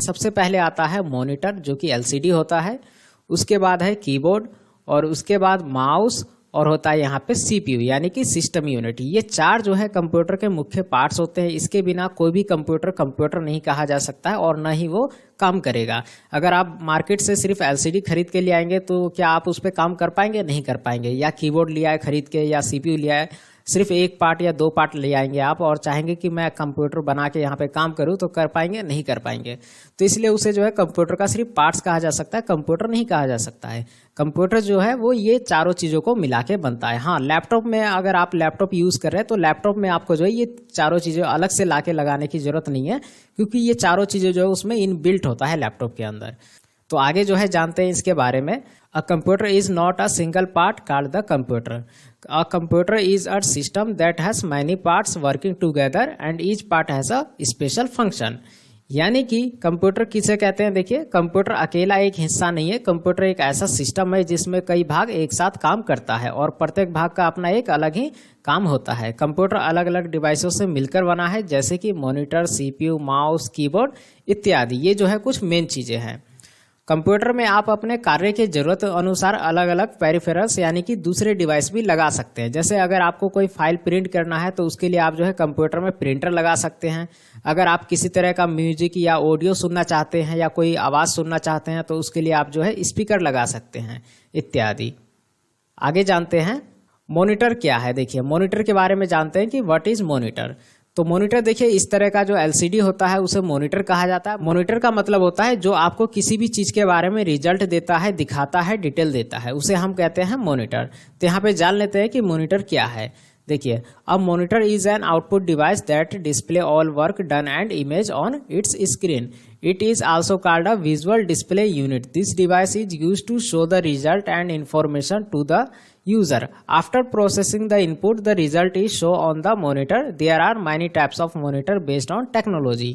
सबसे पहले आता है मॉनिटर जो कि एलसीडी होता है, उसके बाद है कीबोर्ड और उसके बाद माउस और होता है यहाँ पे सीपीयू यानी कि सिस्टम यूनिट। ये चार जो है कंप्यूटर के मुख्य पार्ट्स होते हैं। इसके बिना कोई भी कंप्यूटर नहीं कहा जा सकता है और न ही वो काम करेगा। अगर आप मार्केट से सिर्फ एलसीडी खरीद के ले आएंगे तो क्या आप उस पर काम कर पाएंगे? नहीं कर पाएंगे। या कीबोर्ड लिया है खरीद के या सीपीयू लिया है, सिर्फ एक पार्ट या दो पार्ट ले आएंगे आप और चाहेंगे कि मैं कंप्यूटर बना के यहाँ पे काम करूँ तो कर पाएंगे? नहीं कर पाएंगे। तो इसलिए उसे जो है कंप्यूटर का सिर्फ पार्ट्स कहा जा सकता है, कंप्यूटर नहीं कहा जा सकता है। कंप्यूटर जो है वो ये चारों चीज़ों को मिला के बनता है। हाँ, लैपटॉप में अगर आप लैपटॉप यूज़ कर रहे हैं तो लैपटॉप में आपको जो है ये चारों चीज़ें अलग से ला के लगाने की जरूरत नहीं है, क्योंकि ये चारों चीज़ें जो है उसमें इनबिल्ट होता है लैपटॉप के अंदर। तो आगे जो है जानते हैं इसके बारे में। A computer is not a single part called the computer. A computer is a system that has many parts working together and each part has a special function. यानी कि कंप्यूटर किसे कहते हैं? देखिए, कंप्यूटर अकेला एक हिस्सा नहीं है। कंप्यूटर एक ऐसा सिस्टम है जिसमें कई भाग एक साथ काम करता है और प्रत्येक भाग का अपना एक अलग ही काम होता है। कंप्यूटर अलग अलग डिवाइसों से मिलकर बना है, जैसे कि मॉनिटर, सीपीयू, माउस, कीबोर्ड इत्यादि। ये जो है कुछ मेन चीजें हैं। कंप्यूटर में आप अपने कार्य की जरूरत अनुसार अलग अलग पेरिफेरल्स यानी कि दूसरे डिवाइस भी लगा सकते हैं। जैसे अगर आपको कोई फाइल प्रिंट करना है तो उसके लिए आप जो है कंप्यूटर में प्रिंटर लगा सकते हैं। अगर आप किसी तरह का म्यूजिक या ऑडियो सुनना चाहते हैं या कोई आवाज़ सुनना चाहते हैं तो उसके लिए आप जो है स्पीकर लगा सकते हैं इत्यादि। आगे जानते हैं मॉनिटर क्या है। देखिए, मॉनिटर के बारे में जानते हैं कि व्हाट इज मॉनिटर। तो मॉनिटर देखिए, इस तरह का जो एलसीडी होता है उसे मॉनिटर कहा जाता है। मॉनिटर का मतलब होता है जो आपको किसी भी चीज के बारे में रिजल्ट देता है, दिखाता है, डिटेल देता है, उसे हम कहते हैं मॉनिटर। तो यहाँ पे जान लेते हैं कि मॉनिटर क्या है। देखिए, अब monitor is an output device that display all work done and image on it's screen. It is also called a visual display unit. This device is used to show the result and information to the user. After processing the input, the result is shown on the monitor. There are many types of monitor based on technology.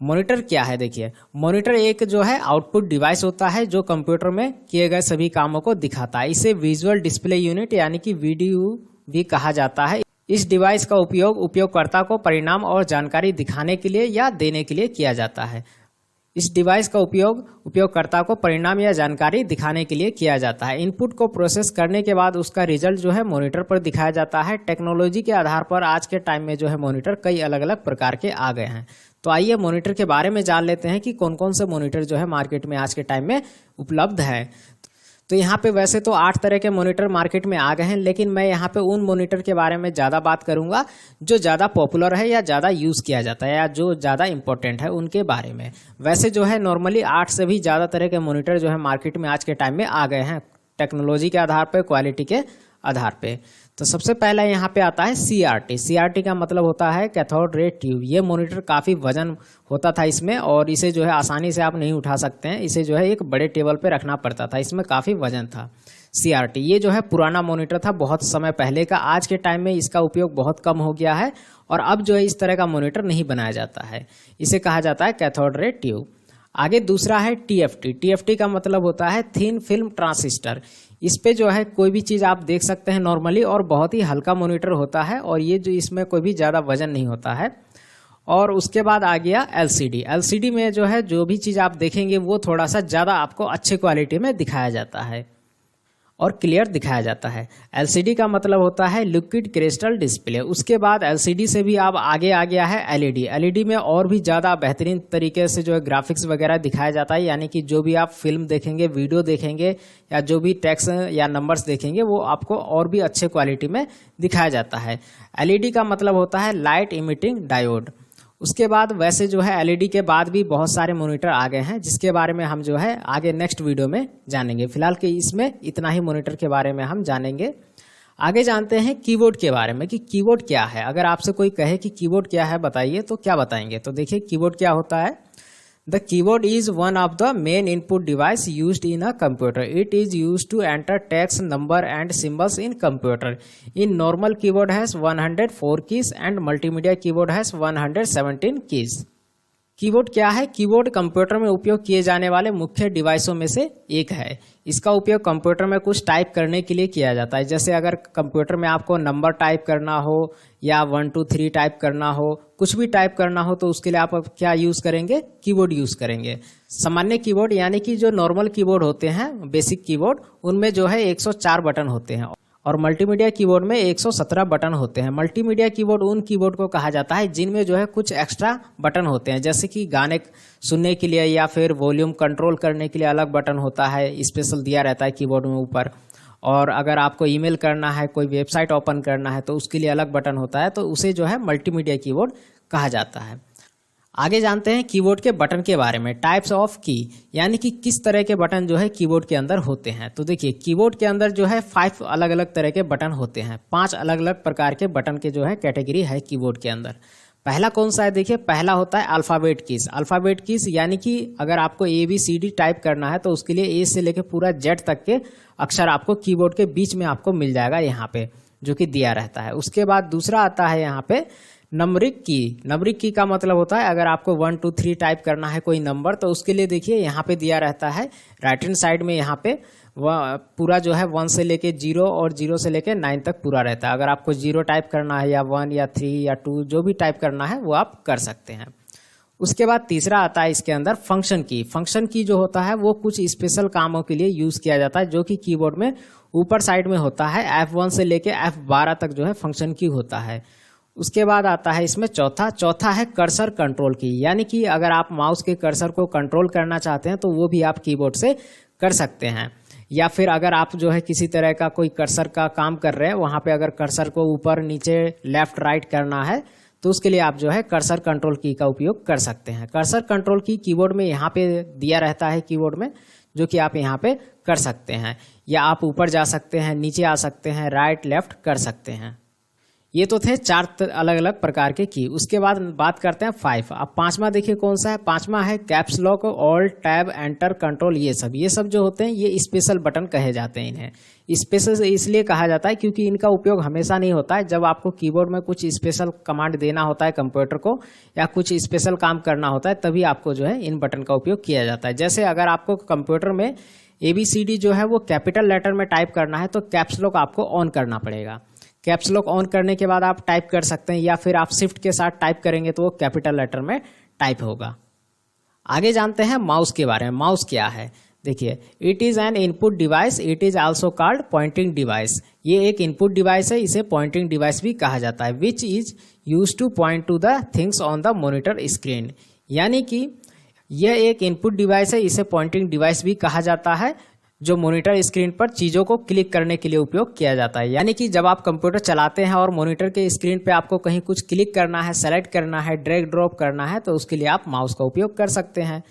Monitor क्या है? देखिए, monitor एक जो है output device होता है जो computer में किए गए सभी कामों को दिखाता है। इसे विजुअल डिस्प्ले यूनिट यानी कि वीडीयू भी कहा जाता है। इस डिवाइस का उपयोग उपयोगकर्ता को परिणाम और जानकारी दिखाने के लिए या देने के लिए किया जाता है। इस डिवाइस का उपयोग उपयोगकर्ता को परिणाम या जानकारी दिखाने के लिए किया जाता है। इनपुट को प्रोसेस करने के बाद उसका रिजल्ट जो है मॉनिटर पर दिखाया जाता है। टेक्नोलॉजी के आधार पर आज के टाइम में जो है मॉनिटर कई अलग अलग प्रकार के आ गए हैं। तो आइए मॉनिटर के बारे में जान लेते हैं कि कौन कौन से मॉनिटर जो है मार्केट में आज के टाइम में उपलब्ध है। तो यहाँ पे वैसे तो 8 तरह के मॉनिटर मार्केट में आ गए हैं, लेकिन मैं यहाँ पे उन मॉनिटर के बारे में ज़्यादा बात करूँगा जो ज़्यादा पॉपुलर है या ज़्यादा यूज़ किया जाता है या जो ज़्यादा इंपॉर्टेंट है उनके बारे में। वैसे जो है नॉर्मली 8 से भी ज़्यादा तरह के मॉनिटर जो है मार्केट में आज के टाइम में आ गए हैं, टेक्नोलॉजी के आधार पर, क्वालिटी के आधार पे। तो सबसे पहला यहाँ पे आता है CRT। CRT का मतलब होता है कैथोड रे ट्यूब। ये मॉनिटर काफ़ी वजन होता था इसमें और इसे जो है आसानी से आप नहीं उठा सकते हैं। इसे जो है एक बड़े टेबल पे रखना पड़ता था, इसमें काफ़ी वजन था। CRT ये जो है पुराना मॉनिटर था, बहुत समय पहले का। आज के टाइम में इसका उपयोग बहुत कम हो गया है और अब जो है इस तरह का मॉनिटर नहीं बनाया जाता है। इसे कहा जाता है कैथोड रे ट्यूब। आगे दूसरा है TFT। TFT का मतलब होता है थिन फिल्म ट्रांजिस्टर। इस पे जो है कोई भी चीज़ आप देख सकते हैं नॉर्मली और बहुत ही हल्का मॉनिटर होता है और ये जो इसमें कोई भी ज़्यादा वजन नहीं होता है। और उसके बाद आ गया LCD। LCD में जो है जो भी चीज़ आप देखेंगे वो थोड़ा सा ज़्यादा आपको अच्छे क्वालिटी में दिखाया जाता है और क्लियर दिखाया जाता है। LCD का मतलब होता है लिक्विड क्रिस्टल डिस्प्ले। उसके बाद LCD से भी अब आगे आ गया है LED। LED में और भी ज़्यादा बेहतरीन तरीके से जो है ग्राफिक्स वगैरह दिखाया जाता है, यानी कि जो भी आप फिल्म देखेंगे, वीडियो देखेंगे या जो भी टेक्स्ट या नंबर्स देखेंगे वो आपको और भी अच्छे क्वालिटी में दिखाया जाता है। LED का मतलब होता है लाइट इमिटिंग डायोड। उसके बाद वैसे जो है LED के बाद भी बहुत सारे मॉनिटर आ गए हैं जिसके बारे में हम जो है आगे नेक्स्ट वीडियो में जानेंगे। फिलहाल के इसमें इतना ही मॉनिटर के बारे में हम जानेंगे। आगे जानते हैं कीबोर्ड के बारे में कि कीबोर्ड क्या है। अगर आपसे कोई कहे कि कीबोर्ड क्या है बताइए तो क्या बताएंगे? तो देखिए कीबोर्ड क्या होता है। The keyboard is one of the main input device used in a computer. It is used to enter text, number and symbols in computer. In normal keyboard has 104 keys and multimedia keyboard has 117 keys. Keyboard क्या है? Keyboard computer में उपयोग किए जाने वाले मुख्य डिवाइसों में से एक है। इसका उपयोग कंप्यूटर में कुछ टाइप करने के लिए किया जाता है। जैसे अगर कंप्यूटर में आपको नंबर टाइप करना हो या 1 2 3 टाइप करना हो कुछ भी टाइप करना हो तो उसके लिए आप अब क्या यूज करेंगे, कीबोर्ड यूज करेंगे। सामान्य कीबोर्ड यानी कि जो नॉर्मल कीबोर्ड होते हैं, बेसिक कीबोर्ड, उनमें जो है 104 बटन होते हैं और मल्टीमीडिया कीबोर्ड में 117 बटन होते हैं। मल्टीमीडिया कीबोर्ड उन कीबोर्ड को कहा जाता है जिनमें जो है कुछ एक्स्ट्रा बटन होते हैं, जैसे कि गाने सुनने के लिए या फिर वॉल्यूम कंट्रोल करने के लिए अलग बटन होता है, स्पेशल दिया रहता है कीबोर्ड में ऊपर। और अगर आपको ईमेल करना है, कोई वेबसाइट ओपन करना है तो उसके लिए अलग बटन होता है, तो उसे जो है मल्टीमीडिया कीबोर्ड कहा जाता है। आगे जानते हैं कीबोर्ड के बटन के बारे में। टाइप्स ऑफ की यानी कि किस तरह के बटन जो है कीबोर्ड के अंदर होते हैं। तो देखिए कीबोर्ड के अंदर जो है 5 अलग अलग तरह के बटन होते हैं। 5 अलग अलग प्रकार के बटन के जो है कैटेगरी है कीबोर्ड के अंदर। पहला कौन सा है, देखिए पहला होता है अल्फाबेट कीज। अल्फाबेट कीज यानी कि अगर आपको ABCD टाइप करना है तो उसके लिए A से लेकर पूरा Z तक के अक्षर आपको कीबोर्ड के बीच में आपको मिल जाएगा यहाँ पे, जो कि दिया रहता है। उसके बाद दूसरा आता है यहाँ पे नंबरिक की। नंबरिक की का मतलब होता है अगर आपको 1 2 3 टाइप करना है कोई नंबर, तो उसके लिए देखिए यहाँ पे दिया रहता है राइट हैंड साइड में, यहाँ पे पूरा जो है 1 से लेके 0 और 0 से लेके 9 तक पूरा रहता है। अगर आपको 0 टाइप करना है या 1 या 3 या 2 जो भी टाइप करना है वो आप कर सकते हैं। उसके बाद तीसरा आता है इसके अंदर फंक्शन की। फंक्शन की जो होता है वो कुछ स्पेशल कामों के लिए यूज किया जाता है, जो कि कीबोर्ड में ऊपर साइड में होता है। F1 से लेके F12 तक जो है फंक्शन की होता है। उसके बाद आता है इसमें चौथा है कर्सर कंट्रोल की, यानी कि अगर आप माउस के कर्सर को कंट्रोल करना चाहते हैं तो वो भी आप कीबोर्ड से कर सकते हैं। या फिर अगर आप जो है किसी तरह का कोई कर्सर का काम कर रहे हैं, वहां पे अगर कर्सर को ऊपर नीचे लेफ्ट राइट करना है तो उसके लिए आप जो है कर्सर कंट्रोल की का उपयोग कर सकते हैं। कर्सर कंट्रोल की कीबोर्ड में यहाँ पे दिया रहता है कीबोर्ड में, जो कि आप यहाँ पे कर सकते हैं, या आप ऊपर जा सकते हैं, नीचे आ सकते हैं, राइट लेफ्ट कर सकते हैं। ये तो थे 4 अलग अलग प्रकार के की। उसके बाद बात करते हैं 5। अब 5वां देखिए कौन सा है। 5वां है caps lock, alt, tab, enter, control. ये सब जो होते हैं ये स्पेशल बटन कहे जाते हैं। इन्हें स्पेशल इसलिए कहा जाता है क्योंकि इनका उपयोग हमेशा नहीं होता है। जब आपको कीबोर्ड में कुछ स्पेशल कमांड देना होता है कंप्यूटर को, या कुछ स्पेशल काम करना होता है, तभी आपको जो है इन बटन का उपयोग किया जाता है। जैसे अगर आपको कंप्यूटर में ABCD जो है वो कैपिटल लेटर में टाइप करना है तो कैप्स लॉक आपको ऑन करना पड़ेगा। कैप्स लॉक ऑन करने के बाद आप टाइप कर सकते हैं, या फिर आप शिफ्ट के साथ टाइप करेंगे तो वो कैपिटल लेटर में टाइप होगा। आगे जानते हैं माउस के बारे में। माउस क्या है, देखिए it is an input device, it is also called pointing device. ये एक इनपुट डिवाइस है, इसे पॉइंटिंग डिवाइस भी कहा जाता है। Which is use two point two the things on the monitor screen. यानी कि यह एक इनपुट डिवाइस है, इसे पॉइंटिंग डिवाइस भी कहा जाता है, जो मॉनिटर स्क्रीन पर चीजों को क्लिक करने के लिए उपयोग किया जाता है। यानी कि जब आप कंप्यूटर चलाते हैं और मॉनिटर के स्क्रीन पे आपको कहीं कुछ क्लिक करना है, सेलेक्ट करना है, ड्रैग ड्रॉप करना है, तो उसके लिए आप माउस का उपयोग कर सकते हैं।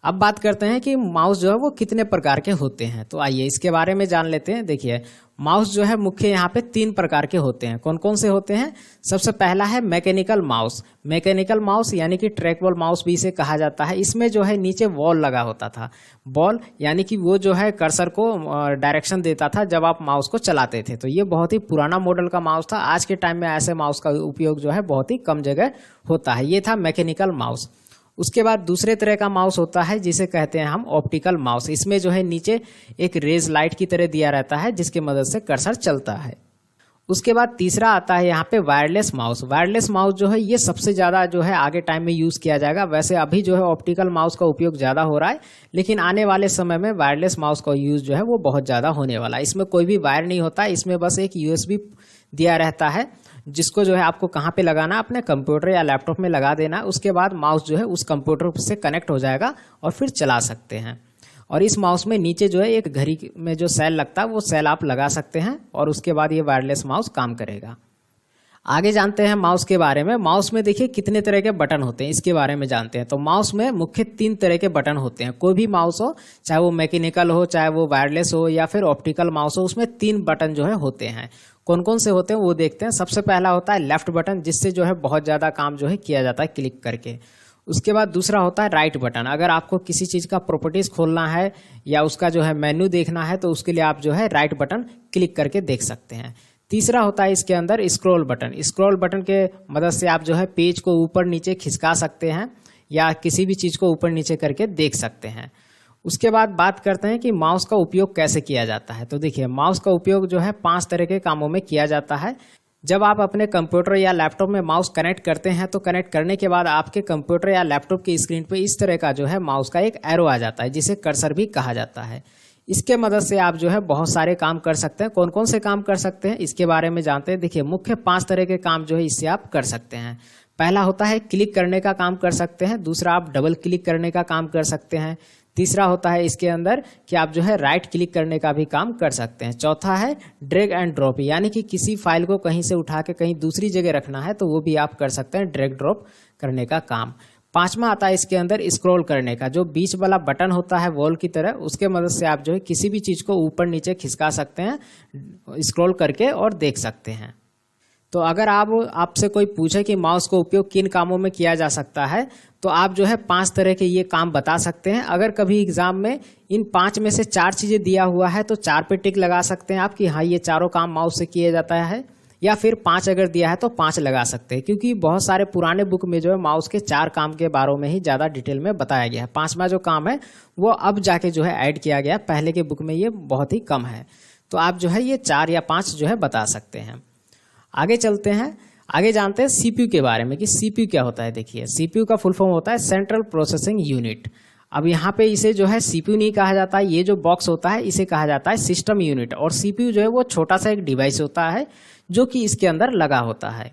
अब बात करते हैं कि माउस जो है वो कितने प्रकार के होते हैं, तो आइए इसके बारे में जान लेते हैं। देखिए माउस जो है मुख्य यहाँ पे 3 प्रकार के होते हैं। कौन कौन से होते हैं? सबसे पहला है मैकेनिकल माउस। मैकेनिकल माउस यानी कि ट्रैकबॉल माउस भी इसे कहा जाता है। इसमें जो है नीचे बॉल लगा होता था। बॉल यानी कि वो जो है कर्सर को डायरेक्शन देता था जब आप माउस को चलाते थे। तो ये बहुत ही पुराना मॉडल का माउस था। आज के टाइम में ऐसे माउस का उपयोग जो है बहुत ही कम जगह होता है। ये था मैकेनिकल माउस। उसके बाद दूसरे तरह का माउस होता है जिसे कहते हैं हम ऑप्टिकल माउस। इसमें जो है नीचे एक रेज लाइट की तरह दिया रहता है जिसकी मदद से कर्सर चलता है। उसके बाद तीसरा आता है यहाँ पे वायरलेस माउस। वायरलेस माउस जो है ये सबसे ज्यादा जो है आगे टाइम में यूज किया जाएगा। वैसे अभी जो है ऑप्टिकल माउस का उपयोग ज्यादा हो रहा है, लेकिन आने वाले समय में वायरलेस माउस का यूज जो है वो बहुत ज्यादा होने वाला है। इसमें कोई भी वायर नहीं होता, इसमें बस एक USB दिया रहता है जिसको जो है आपको कहाँ पे लगाना, अपने कंप्यूटर या लैपटॉप में लगा देना। उसके बाद माउस जो है उस कंप्यूटर से कनेक्ट हो जाएगा और फिर चला सकते हैं। और इस माउस में नीचे जो है एक घड़ी में जो सेल लगता है वो सेल आप लगा सकते हैं और उसके बाद ये वायरलेस माउस काम करेगा। आगे जानते हैं माउस के बारे में। माउस में देखिए कितने तरह के बटन होते हैं, इसके बारे में जानते हैं। तो माउस में मुख्य 3 तरह के बटन होते हैं। कोई भी माउस हो, चाहे वो मैकेनिकल हो, चाहे वो वायरलेस हो या फिर ऑप्टिकल माउस हो, उसमें 3 बटन जो है होते हैं। कौन कौन से होते हैं वो देखते हैं। सबसे पहला होता है लेफ्ट बटन, जिससे जो है बहुत ज्यादा काम जो है किया जाता है क्लिक करके। उसके बाद दूसरा होता है राइट बटन। अगर आपको किसी चीज का प्रॉपर्टीज खोलना है या उसका जो है मेन्यू देखना है तो उसके लिए आप जो है राइट बटन क्लिक करके देख सकते हैं। तीसरा होता है इसके अंदर स्क्रॉल बटन। स्क्रॉल बटन के मदद से आप जो है पेज को ऊपर नीचे खिसका सकते हैं या किसी भी चीज को ऊपर नीचे करके देख सकते हैं। उसके बाद बात करते हैं कि माउस का उपयोग कैसे किया जाता है। तो देखिए माउस का उपयोग जो है 5 तरह के कामों में किया जाता है। जब आप अपने कंप्यूटर या लैपटॉप में माउस कनेक्ट करते हैं तो कनेक्ट करने के बाद आपके कंप्यूटर या लैपटॉप की स्क्रीन पे इस तरह का जो है माउस का एक एरो आ जाता है, जिसे कर्सर भी कहा जाता है। इसके मदद से आप जो है बहुत सारे काम कर सकते हैं। कौन कौन से काम कर सकते हैं इसके बारे में जानते हैं। देखिए, मुख्य 5 तरह के काम जो है इससे आप कर सकते हैं। पहला होता है क्लिक करने का काम कर सकते हैं। दूसरा, आप डबल क्लिक करने का काम कर सकते हैं। तीसरा होता है इसके अंदर कि आप जो है राइट क्लिक करने का भी काम कर सकते हैं। चौथा है ड्रैग एंड ड्रॉप, यानी कि किसी फाइल को कहीं से उठा के कहीं दूसरी जगह रखना है तो वो भी आप कर सकते हैं, ड्रैग ड्रॉप करने का काम। पांचवा आता है इसके अंदर स्क्रॉल करने का, जो बीच वाला बटन होता है वॉल की तरह, उसके मदद से आप जो है किसी भी चीज को ऊपर नीचे खिसका सकते हैं, स्क्रॉल करके और देख सकते हैं। तो अगर आपसे कोई पूछे कि माउस का उपयोग किन कामों में किया जा सकता है तो आप जो है 5 तरह के ये काम बता सकते हैं। अगर कभी एग्जाम में इन 5 में से 4 चीजें दिया हुआ है तो 4 पे टिक लगा सकते हैं आप कि हाँ, ये चारों काम माउस से किया जाता है, या फिर 5 अगर दिया है तो 5 लगा सकते हैं, क्योंकि बहुत सारे पुराने बुक में जो है माउस के 4 काम के बारे में ही ज्यादा डिटेल में बताया गया है। 5वां जो काम है वो अब जाके जो है ऐड किया गया, पहले के बुक में ये बहुत ही कम है। तो आप जो है ये 4 या 5 जो है बता सकते हैं। आगे चलते हैं, आगे जानते हैं सीपीयू के बारे में कि सीपीयू क्या होता है। देखिए, सीपीयू का फुल फॉर्म होता है सेंट्रल प्रोसेसिंग यूनिट। अब यहाँ पे इसे जो है सीपीयू नहीं कहा जाता है, ये जो बॉक्स होता है इसे कहा जाता है सिस्टम यूनिट, और सीपीयू जो है वो छोटा सा एक डिवाइस होता है जो कि इसके अंदर लगा होता है।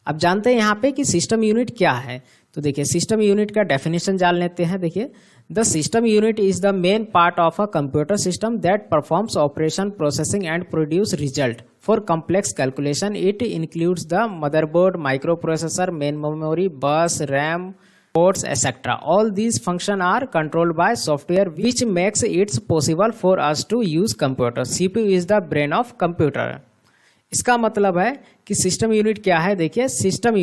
अब जानते हैं यहाँ पे कि सिस्टम यूनिट क्या है। तो देखिए, सिस्टम यूनिट का डेफिनेशन जान लेते हैं। देखिए, the system unit is the main part of a computer system that performs operation, processing and produce result for complex calculation. It includes the motherboard, microprocessor, main memory, bus, RAM, ports, etc. All these functions are controlled by software, which makes it possible for us to use computer. CPU is the brain of computer. इसका मतलब है कि system unit क्या है। देखिए, system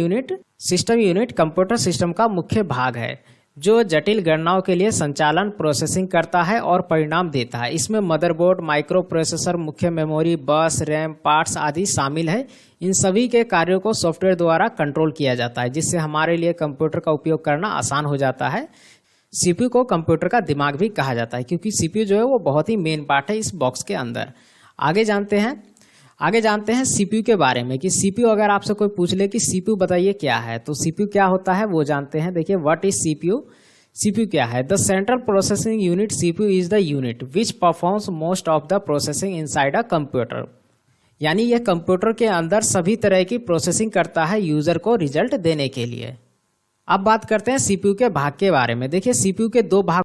unit computer system का मुख्य भाग है जो जटिल गणनाओं के लिए संचालन, प्रोसेसिंग करता है और परिणाम देता है। इसमें मदरबोर्ड, माइक्रो प्रोसेसर, मुख्य मेमोरी, बस, रैम, पार्ट्स आदि शामिल है। इन सभी के कार्यों को सॉफ्टवेयर द्वारा कंट्रोल किया जाता है, जिससे हमारे लिए कंप्यूटर का उपयोग करना आसान हो जाता है। सीपीयू को कंप्यूटर का दिमाग भी कहा जाता है, क्योंकि सीपीयू जो है वो बहुत ही मेन पार्ट है इस बॉक्स के अंदर। आगे जानते हैं सीपीयू के बारे में कि सीपीयू, अगर आपसे कोई पूछ ले कि सीपीयू बताइए क्या है, तो सीपीयू क्या होता है वो जानते हैं। देखिए, व्हाट इज सीपीयू। सीपीयू क्या है? The central processing unit. CPU is the unit which performs most of the processing inside a computer. यानी यह कंप्यूटर के अंदर सभी तरह की प्रोसेसिंग करता है यूजर को रिजल्ट देने के लिए। अब बात करते हैं सीपीयू के भाग के बारे में। देखिए, सीपीयू के 2 भाग